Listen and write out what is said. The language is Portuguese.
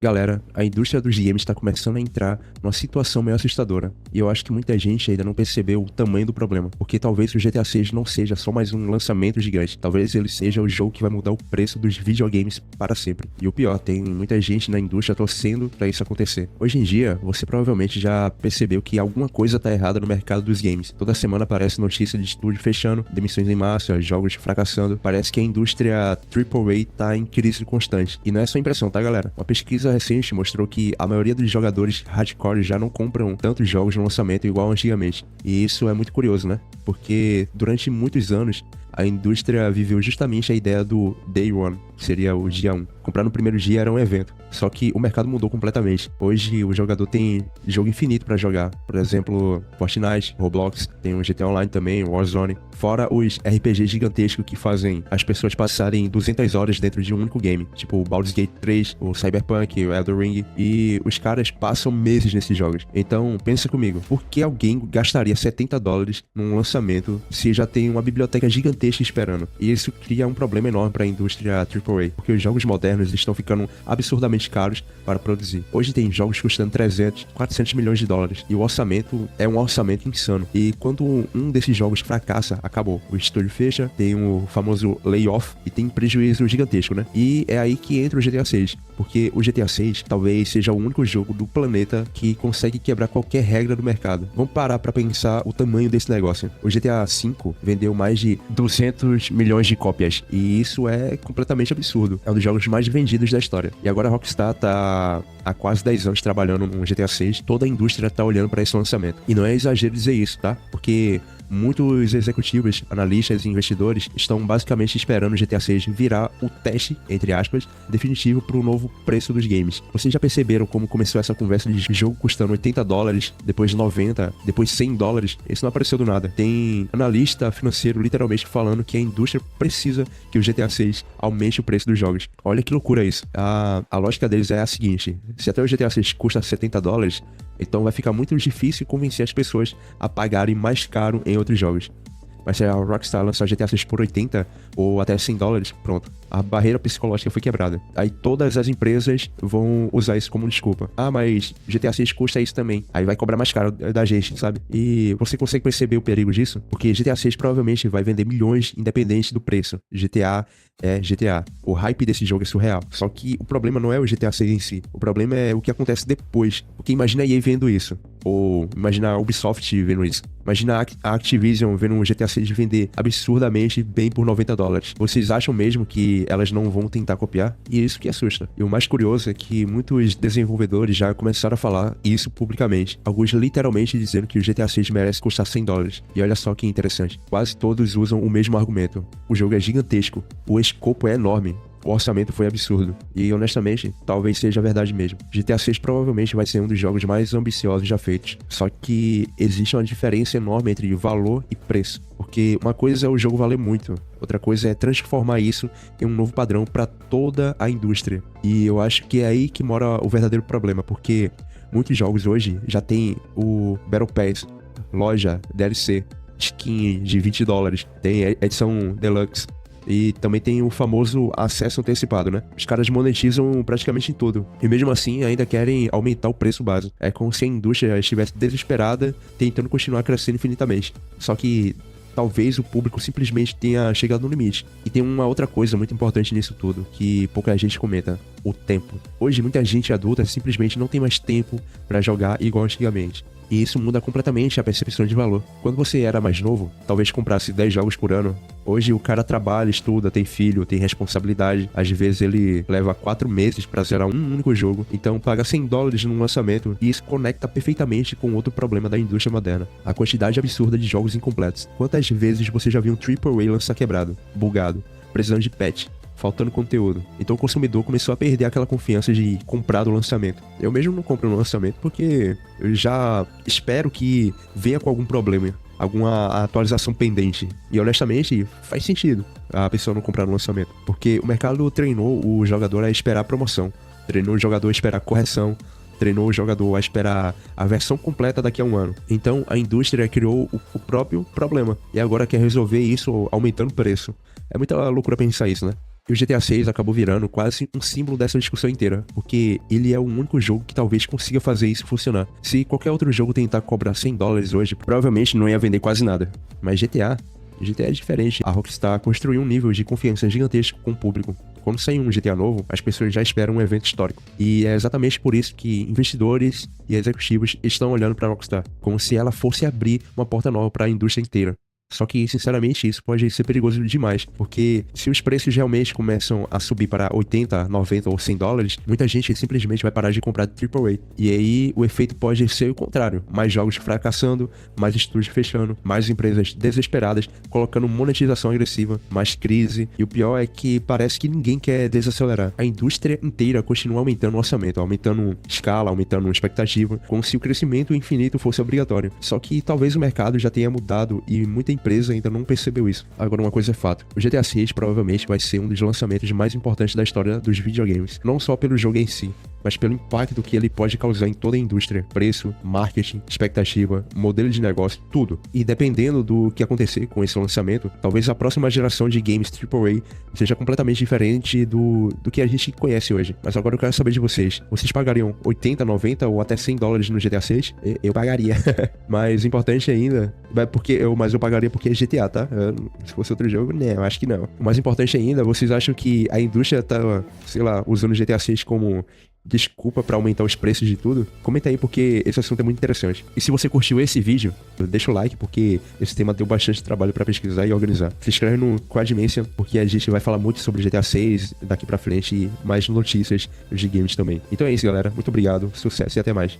Galera, a indústria dos games está começando a entrar numa situação meio assustadora. E eu acho que muita gente ainda não percebeu o tamanho do problema. Porque talvez o GTA 6 não seja só mais um lançamento gigante. Talvez ele seja o jogo que vai mudar o preço dos videogames para sempre. E o pior, tem muita gente na indústria torcendo para isso acontecer. Hoje em dia, você provavelmente já percebeu que alguma coisa tá errada no mercado dos games. Toda semana aparece notícia de estúdio fechando, demissões em massa, jogos fracassando. Parece que a indústria AAA tá em crise constante. E não é só impressão, tá, galera? Uma pesquisa recente mostrou que a maioria dos jogadores hardcore já não compram tantos jogos no lançamento igual antigamente. E isso é muito curioso, né? Porque durante muitos anos a indústria viveu justamente a ideia do Day One, que seria o dia 1. Comprar no primeiro dia era um evento. Só que o mercado mudou completamente. Hoje o jogador tem jogo infinito pra jogar. Por exemplo, Fortnite, Roblox, tem o GTA Online também, Warzone. Fora os RPGs gigantescos que fazem as pessoas passarem 200 horas dentro de um único game. Tipo o Baldur's Gate 3, o Cyberpunk, o Elden Ring. E os caras passam meses nesses jogos. Então, pensa comigo. Por que alguém gastaria $70 num lançamento se já tem uma biblioteca gigantesca esperando? E isso cria um problema enorme para a indústria AAA, porque os jogos modernos estão ficando absurdamente caros para produzir. Hoje tem jogos custando 300, 400 milhões de dólares, e o orçamento é um orçamento insano. E quando um desses jogos fracassa, acabou. O estúdio fecha, tem o famoso layoff e tem prejuízo gigantesco, né? E é aí que entra o GTA 6, porque o GTA 6 talvez seja o único jogo do planeta que consegue quebrar qualquer regra do mercado. Vamos parar para pensar o tamanho desse negócio. O GTA 5 vendeu mais de 200 milhões de cópias, e isso é completamente absurdo. É um dos jogos mais vendidos da história. E agora a Rockstar tá há quase 10 anos trabalhando no GTA 6, toda a indústria tá olhando para esse lançamento. E não é exagero dizer isso, tá? Porque muitos executivos, analistas e investidores estão basicamente esperando o GTA 6 virar o teste, entre aspas, definitivo para o novo preço dos games. Vocês já perceberam como começou essa conversa de jogo custando $80, depois 90, depois $100? Isso não apareceu do nada. Tem analista financeiro literalmente falando que a indústria precisa que o GTA 6 aumente o preço dos jogos. Olha que loucura isso. A lógica deles é a seguinte: se até o GTA 6 custa $70, então vai ficar muito difícil convencer as pessoas a pagarem mais caro em outros jogos. Mas se a Rockstar lançar GTA 6 por 80 ou até $100, pronto. A barreira psicológica foi quebrada. Aí todas as empresas vão usar isso como desculpa. Ah, mas GTA 6 custa isso também. Aí vai cobrar mais caro da gente, sabe? E você consegue perceber o perigo disso? Porque GTA 6 provavelmente vai vender milhões independente do preço. GTA é GTA. O hype desse jogo é surreal. Só que o problema não é o GTA 6 em si. O problema é o que acontece depois. Porque imagina a EA vendo isso. Ou imagina a Ubisoft vendo isso. Imagina a Activision vendo o GTA 6 vender absurdamente bem por $90. Vocês acham mesmo que elas não vão tentar copiar? E é isso que assusta. E o mais curioso é que muitos desenvolvedores já começaram a falar isso publicamente. Alguns literalmente dizendo que o GTA 6 merece custar $100. E olha só que interessante. Quase todos usam o mesmo argumento. O jogo é gigantesco. O escopo é enorme. O orçamento foi absurdo. E, honestamente, talvez seja verdade mesmo. GTA 6 provavelmente vai ser um dos jogos mais ambiciosos já feitos. Só que existe uma diferença enorme entre valor e preço. Porque uma coisa é o jogo valer muito. Outra coisa é transformar isso em um novo padrão para toda a indústria. E eu acho que é aí que mora o verdadeiro problema. Porque muitos jogos hoje já tem o Battle Pass, loja, DLC, skin de $20. Tem edição Deluxe. E também tem o famoso acesso antecipado, né? Os caras monetizam praticamente em tudo. E mesmo assim ainda querem aumentar o preço base. É como se a indústria estivesse desesperada, tentando continuar crescendo infinitamente. Só que talvez o público simplesmente tenha chegado no limite. E tem uma outra coisa muito importante nisso tudo, que pouca gente comenta: o tempo. Hoje muita gente adulta simplesmente não tem mais tempo pra jogar igual antigamente. E isso muda completamente a percepção de valor. Quando você era mais novo, talvez comprasse 10 jogos por ano. Hoje o cara trabalha, estuda, tem filho, tem responsabilidade. Às vezes ele leva 4 meses pra zerar um único jogo. Então paga $100 num lançamento. E isso conecta perfeitamente com outro problema da indústria moderna: a quantidade absurda de jogos incompletos. Quantas vezes você já viu um AAA lançar quebrado, bugado, precisando de patch, faltando conteúdo? Então o consumidor começou a perder aquela confiança de comprar do lançamento. Eu mesmo não compro no lançamento porque eu já espero que venha com algum problema, alguma atualização pendente. E honestamente faz sentido a pessoa não comprar no lançamento, porque o mercado treinou o jogador a esperar a promoção, treinou o jogador a esperar correção, treinou o jogador a esperar a versão completa daqui a um ano. Então a indústria criou o próprio problema e agora quer resolver isso aumentando o preço. É muita loucura pensar isso, né? E o GTA 6 acabou virando quase um símbolo dessa discussão inteira, porque ele é o único jogo que talvez consiga fazer isso funcionar. Se qualquer outro jogo tentar cobrar $100 hoje, provavelmente não ia vender quase nada. Mas GTA é diferente. A Rockstar construiu um nível de confiança gigantesco com o público. Quando sair um GTA novo, as pessoas já esperam um evento histórico. E é exatamente por isso que investidores e executivos estão olhando para a Rockstar, como se ela fosse abrir uma porta nova para a indústria inteira. Só que, sinceramente, isso pode ser perigoso demais, porque se os preços realmente começam a subir para 80, 90 ou $100, muita gente simplesmente vai parar de comprar AAA. E aí o efeito pode ser o contrário: mais jogos fracassando, mais estúdios fechando, mais empresas desesperadas, colocando monetização agressiva, mais crise. E o pior é que parece que ninguém quer desacelerar. A indústria inteira continua aumentando o orçamento, aumentando escala, aumentando expectativa, como se o crescimento infinito fosse obrigatório. Só que talvez o mercado já tenha mudado e muita empresa ainda não percebeu isso. Agora, uma coisa é fato: o GTA 6 provavelmente vai ser um dos lançamentos mais importantes da história dos videogames, não só pelo jogo em si, mas pelo impacto que ele pode causar em toda a indústria: preço, marketing, expectativa, modelo de negócio, tudo. E dependendo do que acontecer com esse lançamento, talvez a próxima geração de games AAA seja completamente diferente do que a gente conhece hoje. Mas agora eu quero saber de vocês: vocês pagariam 80, 90 ou até $100 no GTA 6? Eu pagaria. Mas o importante ainda, mas eu pagaria porque é GTA, tá? Se fosse outro jogo, né, eu acho que não. O mais importante ainda: vocês acham que a indústria tá, sei lá, usando o GTA 6 como desculpa pra aumentar os preços de tudo? Comenta aí, porque esse assunto é muito interessante. E se você curtiu esse vídeo, deixa o like, porque esse tema deu bastante trabalho pra pesquisar e organizar. Se inscreve no Quadmention, porque a gente vai falar muito sobre GTA 6 daqui pra frente e mais notícias de games também. Então é isso, galera. Muito obrigado, sucesso e até mais.